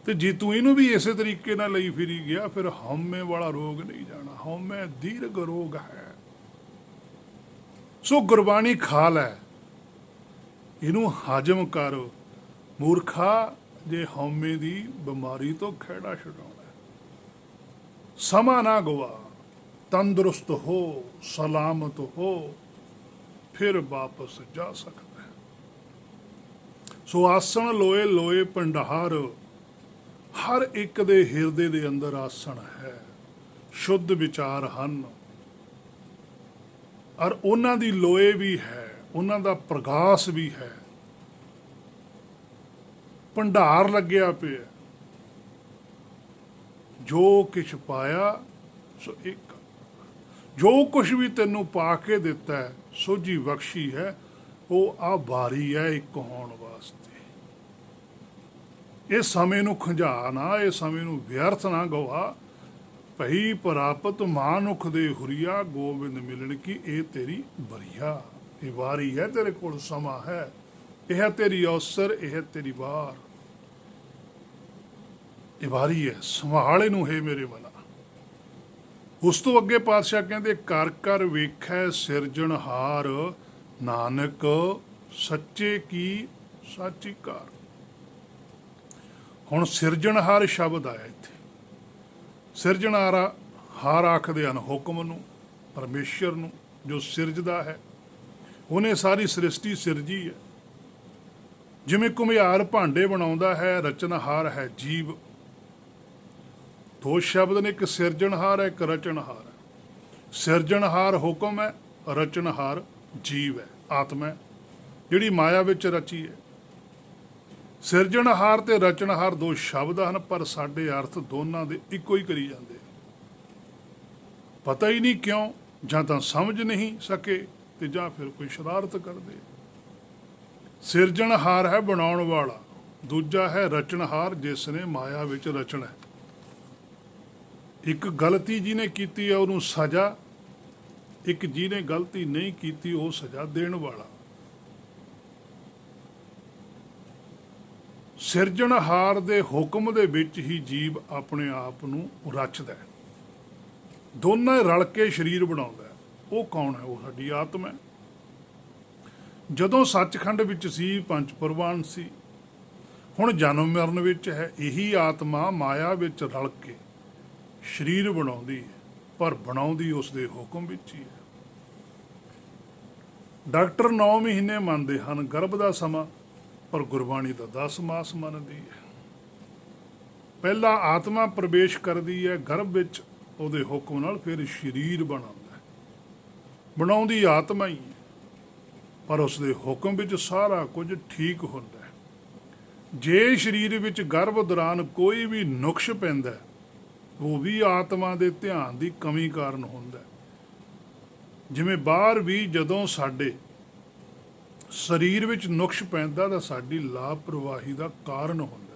ਤੇ ਜੇ ਤੂੰ ਇਹਨੂੰ ਵੀ ਇਸੇ ਤਰੀਕੇ ਨਾਲ ਲਈ ਫਿਰੀ ਗਿਆ, ਫਿਰ ਹਉਮੈ ਵਾਲਾ ਰੋਗ ਨਹੀਂ ਜਾਣਾ। ਹਉਮੈ ਦੀਰਘ ਰੋਗ ਹੈ। ਸੋ ਗੁਰਬਾਣੀ ਖਾ ਲੈ, ਇਹਨੂੰ ਹਜਮ ਕਰ ਮੂਰਖਾ, ਜੇ ਹਉਮੈ ਦੀ ਬਿਮਾਰੀ ਤੋਂ ਖਹਿੜਾ ਛੁਡਾਉਣਾ। ਸਮਾਂ ਨਾ ਗਵਾ, ਤੰਦਰੁਸਤ ਹੋ, ਸਲਾਮਤ ਹੋ, ਫਿਰ ਵਾਪਸ ਜਾ ਸਕਦਾ ਹੈ। ਸੋ ਆਸਣ ਲੋਏ ਲੋਏ ਭੰਡਾਰ, ਹਰ ਇੱਕ ਦੇ ਹਿਰਦੇ ਦੇ ਅੰਦਰ ਆਸਣ ਹੈ, ਸ਼ੁੱਧ ਵਿਚਾਰ ਹਨ, ਔਰ ਉਹਨਾਂ ਦੀ ਲੋਏ ਵੀ ਹੈ, ਉਹਨਾਂ ਦਾ ਪ੍ਰਗਾਸ ਵੀ ਹੈ, ਭੰਡਾਰ ਲੱਗਿਆ ਪਿਆ। ਜੋ ਕਿਛ ਪਾਇਆ ਸੋ ਇੱਕ, ਜੋ ਕੁਛ ਵੀ ਤੈਨੂੰ ਪਾ ਕੇ ਦਿੱਤਾ ਹੈ, ਸੋਝੀ ਬਖਸ਼ੀ ਹੈ, ਉਹ ਆ ਬਾਰੀ ਹੈ ਇੱਕ ਹੋਣ ਵਾਸਤੇ। ਇਹ ਸਮੇਂ ਨੂੰ ਖੰਝਾ ਨਾ, ਇਹ ਸਮੇਂ ਨੂੰ ਵਿਅਰਥ ਨਾ ਗਵਾ। ਭਈ ਪ੍ਰਾਪਤ ਮਾਨੁਖ ਦੇ ਹੁਰੀਆ, ਗੋਬਿੰਦ ਮਿਲਣ ਕੀ ਇਹ ਤੇਰੀ ਬਰੀਆ। ਇਹ ਵਾਰੀ ਹੈ, ਤੇਰੇ ਕੋਲ ਸਮਾਂ ਹੈ, ਇਹ ਹੈ ਤੇਰੀ ਅਵਸਰ, ਇਹ ਹੈ ਤੇਰੀ ਵਾਰ, ਇਹ ਵਾਰੀ ਹੈ, ਸੰਭਾਲ ਇਹਨੂੰ ਹੈ ਮੇਰੇ ਮਨਾ। ਉਸ ਤੋਂ ਅੱਗੇ ਪਾਤਸ਼ਾਹ ਕਹਿੰਦੇ, ਕਰ ਕਰ ਵੇਖੈ ਸਿਰਜਣਹਾਰ, ਨਾਨਕ ਸੱਚੇ ਕੀ ਸਾਚੀ ਕਾਰ। ਹੁਣ ਸਿਰਜਣਹਾਰ ਸ਼ਬਦ ਆਇਆ ਇੱਥੇ। ਸਿਰਜਣਹਾਰ ਆਖਦੇ ਹਨ ਹੁਕਮ ਨੂੰ, ਪਰਮੇਸ਼ਰ ਨੂੰ, ਜੋ ਸਿਰਜਦਾ ਹੈ। ਉਹਨੇ ਸਾਰੀ ਸ੍ਰਿਸ਼ਟੀ ਸਿਰਜੀ ਹੈ। ਜਿਵੇਂ ਘੁਮਿਆਰ ਭਾਂਡੇ ਬਣਾਉਂਦਾ ਹੈ, ਰਚਨਹਾਰ ਹੈ ਜੀਵ। ਦੋ ਸ਼ਬਦ ਨੇ, ਇੱਕ ਸਿਰਜਣਹਾਰ ਹੈ, ਇੱਕ ਰਚਨਹਾਰ ਹੈ। ਸਿਰਜਣਹਾਰ ਹੁਕਮ ਹੈ, ਰਚਨਹਾਰ ਜੀਵ ਹੈ, ਆਤਮਾ ਹੈ, ਜਿਹੜੀ ਮਾਇਆ ਵਿੱਚ ਰਚੀ ਹੈ। ਸਿਰਜਣਹਾਰ ਤੇ ਰਚਨਹਾਰ ਦੋ ਸ਼ਬਦ ਹਨ, ਪਰ ਸਾਡੇ ਅਰਥ ਦੋਨਾਂ ਦੇ ਇੱਕੋ ਹੀ ਕਰੀ ਜਾਂਦੇ। ਪਤਾ ਹੀ ਨਹੀਂ ਕਿਉਂ, ਜਾਂ ਤਾਂ ਸਮਝ ਨਹੀਂ ਸਕੇ ਤੇ ਜਾਂ ਫਿਰ ਕੋਈ ਸ਼ਰਾਰਤ ਕਰਦੇ। ਸਿਰਜਣਹਾਰ ਹੈ ਬਣਾਉਣ ਵਾਲਾ, ਦੂਜਾ ਹੈ ਰਚਣਹਾਰ ਜਿਸ ਨੇ ਮਾਇਆ ਵਿੱਚ ਰਚਣਾ। ਇੱਕ ਗਲਤੀ ਜਿਹਨੇ ਕੀਤੀ ਹੈ ਉਹਨੂੰ ਸਜ਼ਾ, ਇੱਕ ਜਿਹਨੇ ਗਲਤੀ ਨਹੀਂ ਕੀਤੀ ਉਹ ਸਜ਼ਾ ਦੇਣ ਵਾਲਾ। ਸਿਰਜਣਹਾਰ ਦੇ ਹੁਕਮ ਦੇ ਵਿੱਚ ਹੀ ਜੀਵ ਆਪਣੇ ਆਪ ਨੂੰ ਰਚਦਾ ਹੈ, ਦੋਨਾਂ ਰਲ ਕੇ ਸਰੀਰ ਬਣਾਉਂਦਾ ਹੈ। ਉਹ ਕੌਣ ਹੈ? ਉਹ ਸਾਡੀ ਆਤਮਾ ਹੈ। ਜਦੋਂ ਸੱਚਖੰਡ ਵਿੱਚ ਸੀ ਪੰਜ ਪ੍ਰਵਾਨ ਸੀ, ਹੁਣ ਜਨਮ ਮਰਨ ਵਿੱਚ ਹੈ। ਇਹੀ ਆਤਮਾ ਮਾਇਆ ਵਿੱਚ ਰਲ ਕੇ ਸਰੀਰ ਬਣਾਉਂਦੀ ਹੈ, ਪਰ ਬਣਾਉਂਦੀ ਉਸ ਦੇ ਹੁਕਮ ਵਿੱਚ ਹੀ ਹੈ। ਡਾਕਟਰ 9 ਮਹੀਨੇ ਮੰਨਦੇ ਹਨ ਗਰਭ ਦਾ ਸਮਾਂ, ਪਰ ਗੁਰਬਾਣੀ ਦਾ 10 ਮਾਸ ਮੰਨਦੀ ਹੈ। ਪਹਿਲਾਂ ਆਤਮਾ ਪ੍ਰਵੇਸ਼ ਕਰਦੀ ਹੈ ਗਰਭ ਵਿੱਚ, ਉਹਦੇ ਹੁਕਮ ਨਾਲ ਫਿਰ ਸਰੀਰ ਬਣਾਉਂਦਾ। ਬਣਾਉਂਦੀ ਆਤਮਾ ਹੀ ਹੈ, ਪਰ ਉਸ ਦੇ ਹੁਕਮ ਵਿੱਚ ਸਾਰਾ ਕੁਝ ਠੀਕ ਹੁੰਦਾ ਹੈ। ਜੇ ਸਰੀਰ ਵਿੱਚ ਗਰਭ ਦੌਰਾਨ ਕੋਈ ਵੀ ਨੁਕਸ ਪੈਂਦਾ, ਉਹ ਵੀ ਆਤਮਾ ਦੇ ਧਿਆਨ ਦੀ ਕਮੀ ਕਾਰਨ ਹੁੰਦਾ। ਜਿਵੇਂ ਬਾਹਰ ਵੀ ਜਦੋਂ ਸਾਡੇ ਸਰੀਰ ਵਿੱਚ ਨੁਕਸ ਪੈਂਦਾ ਤਾਂ ਸਾਡੀ ਲਾਪਰਵਾਹੀ ਦਾ ਕਾਰਨ ਹੁੰਦਾ।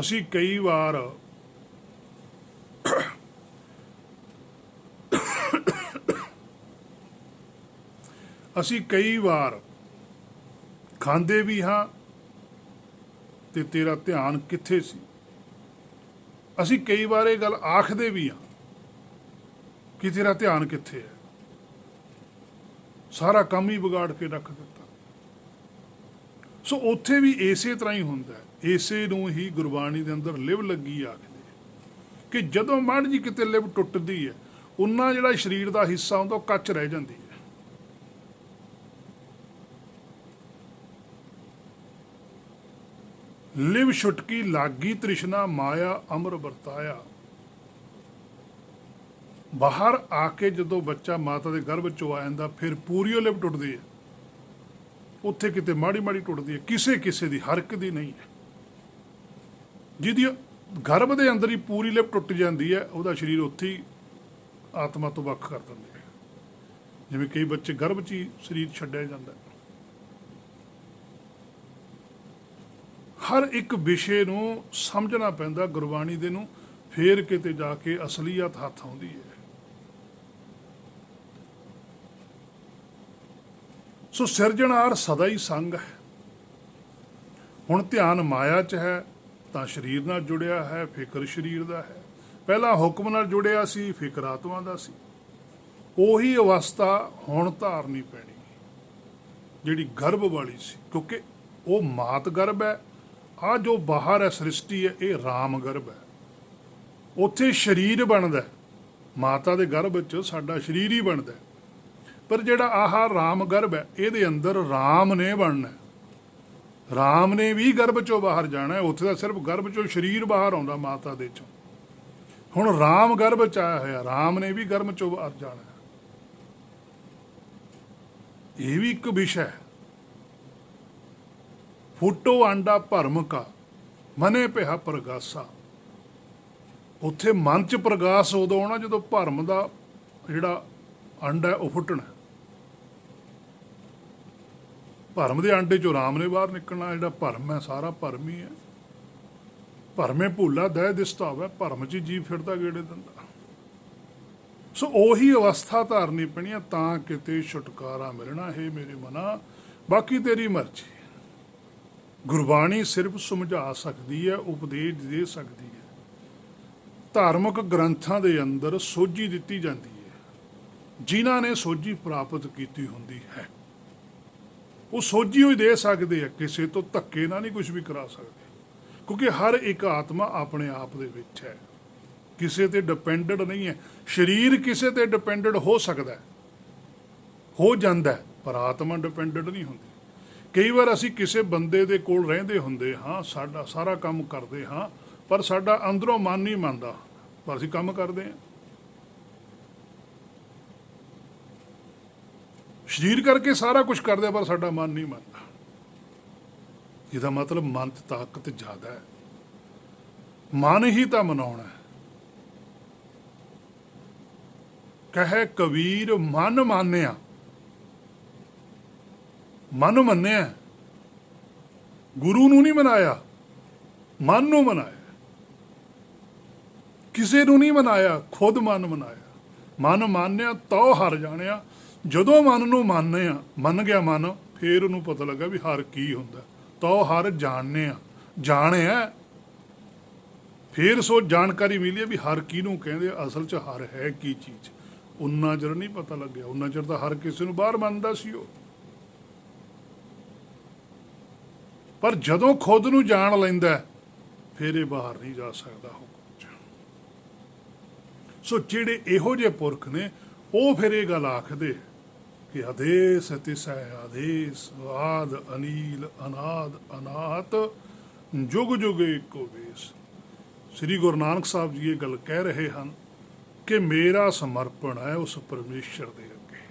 ਅਸੀਂ ਕਈ ਵਾਰ ਖਾਂਦੇ ਵੀ ਹਾਂ ਤੇ ਤੇਰਾ ਧਿਆਨ ਕਿੱਥੇ ਸੀ। ਅਸੀਂ ਕਈ ਵਾਰ ਇਹ ਗੱਲ ਆਖਦੇ ਵੀ ਹਾਂ ਕਿ ਤੇਰਾ ਧਿਆਨ ਕਿੱਥੇ ਹੈ, ਸਾਰਾ ਕੰਮ ਹੀ ਵਿਗਾੜ ਕੇ ਰੱਖ ਦਿੱਤਾ। ਸੋ ਉੱਥੇ ਵੀ ਇਸੇ ਤਰ੍ਹਾਂ ਹੀ ਹੁੰਦਾ ਹੈ। ਇਸੇ ਨੂੰ ਹੀ ਗੁਰਬਾਣੀ ਦੇ ਅੰਦਰ ਲਿਵ ਲੱਗੀ ਆਖਦੇ ਕਿ ਜਦੋਂ ਮਾੜੀ ਜੀ ਕਿਤੇ ਲਿਵ ਟੁੱਟਦੀ ਹੈ, ਉਹਨਾਂ ਜਿਹੜਾ ਸਰੀਰ ਦਾ ਹਿੱਸਾ ਹੁੰਦਾ ਉਹ ਕੱਚ ਰਹਿ ਜਾਂਦੀ ਹੈ। ਲਿਵ ਛੁਟਕੀ ਲਾਗੀ ਤ੍ਰਿਸ਼ਨਾ ਮਾਇਆ ਅਮਰ ਵਰਤਾਇਆ। ਬਾਹਰ ਆ ਕੇ ਜਦੋਂ ਬੱਚਾ ਮਾਤਾ ਦੇ ਗਰਭ ਚੋਂ ਆ ਜਾਂਦਾ, ਫਿਰ ਪੂਰੀ ਲਿਵ ਟੁੱਟਦੀ ਹੈ। ਉੱਥੇ ਕਿਤੇ ਮਾੜੀ ਮਾੜੀ ਟੁੱਟਦੀ ਹੈ, ਕਿਸੇ ਕਿਸੇ ਦੀ, ਹਰ ਇੱਕ ਦੀ ਨਹੀਂ ਹੈ। ਜਿਹਦੀ ਗਰਭ ਦੇ ਅੰਦਰ ਹੀ ਪੂਰੀ ਲਿਵ ਟੁੱਟ ਜਾਂਦੀ ਹੈ, ਉਹਦਾ ਸਰੀਰ ਉੱਥੇ ਹੀ ਆਤਮਾ ਤੋਂ ਵੱਖ ਕਰ ਦਿੰਦੇ ਹੈ। ਜਿਵੇਂ ਕਈ ਬੱਚੇ ਗਰਭ 'ਚ ਹੀ ਸਰੀਰ ਛੱਡਿਆ ਜਾਂਦਾ। ਹਰ ਇੱਕ ਵਿਸ਼ੇ ਨੂੰ ਸਮਝਣਾ ਪੈਂਦਾ ਗੁਰਬਾਣੀ ਦੇ ਨੂੰ, ਫੇਰ ਕਿਤੇ ਜਾ ਕੇ ਅਸਲੀਅਤ ਹੱਥ ਆਉਂਦੀ ਹੈ। ਸੋ ਸਿਰਜਣਹਾਰ ਸਦਾ ਹੀ ਸੰਗ ਹੈ। ਹੁਣ ਧਿਆਨ ਮਾਇਆ 'ਚ ਹੈ ਤਾਂ ਸਰੀਰ ਨਾਲ ਜੁੜਿਆ ਹੈ, ਫਿਕਰ ਸਰੀਰ ਦਾ ਹੈ। ਪਹਿਲਾਂ ਹੁਕਮ ਨਾਲ ਜੁੜਿਆ ਸੀ, ਫਿਕਰ ਆਤਮਾ ਦਾ ਸੀ। ਉਹੀ ਅਵਸਥਾ ਹੁਣ ਧਾਰਨੀ ਪੈਣੀ ਜਿਹੜੀ ਗਰਭ ਵਾਲੀ ਸੀ, ਕਿਉਂਕਿ ਉਹ ਮਾਤ ਗਰਭ ਹੈ। ਆ ਜੋ ਬਾਹਰ ਹੈ ਸ੍ਰਿਸ਼ਟੀ ਹੈ, ਇਹ ਰਾਮ ਗਰਭ ਹੈ। ਉੱਥੇ ਸਰੀਰ ਬਣਦਾ, ਮਾਤਾ ਦੇ ਗਰਭ 'ਚ ਸਾਡਾ ਸਰੀਰ ਹੀ ਬਣਦਾ। ਪਰ ਜਿਹੜਾ ਆਹ ਰਾਮ ਗਰਭ ਹੈ, ਇਹਦੇ ਅੰਦਰ ਰਾਮ ਨੇ ਬਣਨਾ। ਰਾਮ ਨੇ ਵੀ ਗਰਭ 'ਚੋਂ ਬਾਹਰ ਜਾਣਾ। ਉੱਥੇ ਤਾਂ ਸਿਰਫ ਗਰਭ 'ਚੋਂ ਸਰੀਰ ਬਾਹਰ ਆਉਂਦਾ ਮਾਤਾ ਦੇ 'ਚੋਂ। ਹੁਣ ਰਾਮ ਗਰਭ 'ਚ ਆਇਆ ਹੋਇਆ, ਰਾਮ ਨੇ ਵੀ ਗਰਭ 'ਚੋਂ ਬਾਹਰ ਜਾਣਾ। ਇਹ ਵੀ ਇੱਕ ਵਿਸ਼ਾ ਹੈ। ਫੁੱਟੋ ਆਂਡਾ ਭਰਮ ਕਾ ਮਨੇ ਪਿਆ ਪ੍ਰਗਾਸਾ। ਉੱਥੇ ਮਨ 'ਚ ਪ੍ਰਗਾਸ ਉਦੋਂ ਆਉਣਾ ਜਦੋਂ ਭਰਮ ਦਾ ਜਿਹੜਾ ਆਂਡਾ ਉਹ ਫੁੱਟਣਾ। ਭਰਮ ਦੇ ਆਂਡੇ 'ਚੋਂ ਰਾਮ ਨੇ ਬਾਹਰ ਨਿਕਲਣਾ। ਜਿਹੜਾ ਭਰਮ ਹੈ ਸਾਰਾ ਭਰਮ ਹੀ ਹੈ। ਭਰਮੇ ਭੁੱਲਾ ਦਹਿ ਦਿਸਦਾ ਹੋਵੇ, ਭਰਮ 'ਚ ਜੀਵ ਫਿਰਦਾ ਗੇੜੇ ਦਿੰਦਾ। ਸੋ ਉਹੀ ਅਵਸਥਾ ਧਾਰਨੀ ਪੈਣੀ ਆ ਤਾਂ ਕਿਤੇ ਛੁਟਕਾਰਾ ਮਿਲਣਾ ਹੈ ਮੇਰੇ ਮਨਾ, ਬਾਕੀ ਤੇਰੀ ਮਰਜ਼ੀ। ਗੁਰਬਾਣੀ ਸਿਰਫ ਸਮਝਾ ਸਕਦੀ ਹੈ, ਉਪਦੇਸ਼ ਦੇ ਸਕਦੀ ਹੈ। ਧਾਰਮਿਕ ਗ੍ਰੰਥਾਂ ਦੇ ਅੰਦਰ ਸੋਝੀ ਦਿੱਤੀ ਜਾਂਦੀ ਹੈ। ਜਿਨ੍ਹਾਂ ਨੇ ਸੋਝੀ ਪ੍ਰਾਪਤ ਕੀਤੀ ਹੁੰਦੀ ਹੈ ਉਹ ਸੋਝੀ ਹੋਈ ਦੇ ਸਕਦੇ ਆ, ਕਿਸੇ ਤੋਂ ਧੱਕੇ ਨਾਲ ਨਹੀਂ ਕੁਝ ਵੀ ਕਰਾ ਸਕਦੇ। ਕਿਉਂਕਿ ਹਰ ਇੱਕ ਆਤਮਾ ਆਪਣੇ ਆਪ ਦੇ ਵਿੱਚ ਹੈ, ਕਿਸੇ ਤੇ ਡਿਪੈਂਡਡ ਨਹੀਂ ਹੈ। ਸਰੀਰ ਕਿਸੇ ਤੇ ਡਿਪੈਂਡਡ ਹੋ ਸਕਦਾ, ਹੋ ਜਾਂਦਾ, ਪਰ ਆਤਮਾ ਡਿਪੈਂਡਡ ਨਹੀਂ ਹੁੰਦੀ। ਕਈ ਵਾਰ ਅਸੀਂ ਕਿਸੇ ਬੰਦੇ ਦੇ ਕੋਲ ਰਹਿੰਦੇ ਹੁੰਦੇ ਹਾਂ, ਸਾਡਾ ਸਾਰਾ ਕੰਮ ਕਰਦੇ ਹਾਂ, ਪਰ ਸਾਡਾ ਅੰਦਰੋਂ ਮਨ ਨਹੀਂ ਮੰਨਦਾ, ਪਰ ਅਸੀਂ ਕੰਮ ਕਰਦੇ ਹਾਂ। ਸਰੀਰ ਕਰਕੇ ਸਾਰਾ ਕੁਝ ਕਰਦੇ, ਪਰ ਸਾਡਾ ਮਨ ਨਹੀਂ ਮੰਨਦਾ। ਇਹਦਾ ਮਤਲਬ ਮਨ 'ਚ ਤਾਕਤ ਜ਼ਿਆਦਾ ਹੈ। ਮਨ ਹੀ ਤਾਂ ਮਨਾਉਣਾ ਹੈ। ਕਹੈ ਕਬੀਰ ਮਨ ਮਾਨਿਆ, ਮਨ ਮੰਨਿਆ, ਗੁਰੂ ਨੂੰ ਨਹੀਂ ਮਨਾਇਆ, ਮਨ ਨੂੰ ਮਨਾਇਆ। ਕਿਸੇ ਨੂੰ ਨਹੀਂ ਮਨਾਇਆ, ਖੁਦ ਮਨ ਮਨਾਇਆ। ਮਨ ਮਾਨਿਆ ਤਉ ਹਰ ਜਾਣਿਆ। ਜਦੋਂ ਮਨ ਨੂੰ ਮੰਨ ਗਿਆ ਮਨ, ਫੇਰ ਉਹਨੂੰ ਪਤਾ ਲੱਗਾ ਵੀ ਹਰ ਕੀ ਹੁੰਦਾ। ਤਉ ਹਰ ਜਾਣਿਆ, ਜਾਣਿਆ ਫੇਰ ਸੋ ਜਾਣਕਾਰੀ ਮਿਲੀ ਵੀ ਹਰ ਕਿਹਨੂੰ ਕਹਿੰਦੇ ਆ, ਅਸਲ 'ਚ ਹਰ ਹੈ ਕੀ ਚੀਜ਼। ਉਨਾ ਚਿਰ ਨਹੀਂ ਪਤਾ ਲੱਗਿਆ, ਉਨਾ ਚਿਰ ਤਾਂ ਹਰ ਕਿਸੇ ਨੂੰ ਬਾਹਰ ਮੰਨਦਾ ਸੀ ਉਹ। ਪਰ ਜਦੋਂ ਖੁਦ ਨੂੰ ਜਾਣ ਲੈਂਦਾ, ਫਿਰ ਇਹ ਬਾਹਰ ਨਹੀਂ ਜਾ ਸਕਦਾ ਹੁਕਮ 'ਚ। ਸੋ ਜਿਹੜੇ ਇਹੋ ਜਿਹੇ ਪੁਰਖ ਨੇ, ਉਹ ਫਿਰ ਇਹ ਗੱਲ ਆਖਦੇ ਕਿ ਆਦੇਸ ਤਿਸੈ ਆਦੇਸ, ਆਦ ਅਨੀਲ ਅਨਾਦ ਅਨਾਹਤ, ਜੁਗ ਜੁਗ ਏਕੋ ਵੇਸ। ਸ੍ਰੀ ਗੁਰੂ ਨਾਨਕ ਸਾਹਿਬ ਜੀ ਇਹ ਗੱਲ ਕਹਿ ਰਹੇ ਹਨ ਕਿ ਮੇਰਾ ਸਮਰਪਣ ਹੈ ਉਸ ਪਰਮੇਸ਼ਰ ਦੇ ਅੱਗੇ।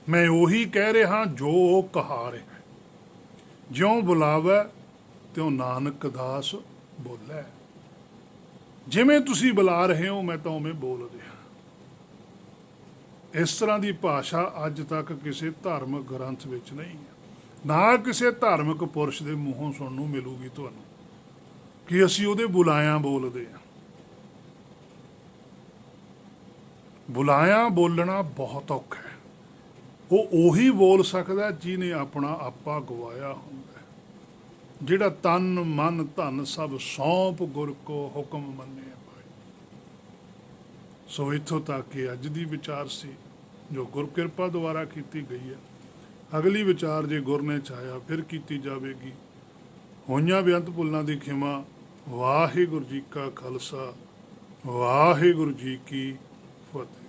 ਮੈਂ ਉਹੀ ਕਹਿ ਰਿਹਾ ਜੋ ਉਹ ਕਹਾ ਰਿਹਾ। ਜਿਉਂ ਬੁਲਾਵੈ ਤਿਉਂ ਨਾਨਕ ਦਾਸ ਬੋਲੇ। ਜਿਵੇਂ ਤੁਸੀਂ ਬੁਲਾ ਰਹੇ ਹੋ, ਮੈਂ ਤਾਂ ਉਵੇਂ ਬੋਲ ਰਿਹਾ। ਇਸ ਤਰ੍ਹਾਂ ਦੀ ਭਾਸ਼ਾ ਅੱਜ ਤੱਕ ਕਿਸੇ ਧਾਰਮਿਕ ਗ੍ਰੰਥ ਵਿੱਚ ਨਹੀਂ ਹੈ, ਨਾ ਕਿਸੇ ਧਾਰਮਿਕ ਪੁਰਸ਼ ਦੇ ਮੂੰਹੋਂ ਸੁਣਨ ਨੂੰ ਮਿਲੂਗੀ ਤੁਹਾਨੂੰ ਕਿ ਅਸੀਂ ਉਹਦੇ ਬੁਲਾਇਆ ਬੋਲਦੇ ਹਾਂ। ਬੁਲਾਇਆ ਬੋਲਣਾ ਬਹੁਤ ਔਖਾ ਹੈ। ਉਹ ਉਹੀ ਬੋਲ ਸਕਦਾ ਜਿਹਨੇ ਆਪਣਾ ਆਪਾ ਗਵਾਇਆ ਹੁੰਦਾ, ਜਿਹੜਾ ਤਨ ਮਨ ਧਨ ਸਭ ਸੌਂਪ ਗੁਰ ਕੋ ਹੁਕਮ ਮੰਨਿਆ ਪਾਏ। ਸੋ ਇੱਥੋਂ ਤੱਕ ਕਿ ਅੱਜ ਦੀ ਵਿਚਾਰ ਸੀ ਜੋ ਗੁਰ ਕਿਰਪਾ ਦੁਆਰਾ ਕੀਤੀ ਗਈ ਹੈ। ਅਗਲੀ ਵਿਚਾਰ ਜੇ ਗੁਰ ਨੇ ਚਾਹਿਆ ਫਿਰ ਕੀਤੀ ਜਾਵੇਗੀ। ਹੋਈਆਂ ਬੇਅੰਤ ਭੁੱਲਾਂ ਦੀ ਖਿਮਾ। ਵਾਹਿਗੁਰੂ ਜੀ ਕਾ ਖਾਲਸਾ, ਵਾਹਿਗੁਰੂ ਜੀ ਕੀ ਫਤਿਹ।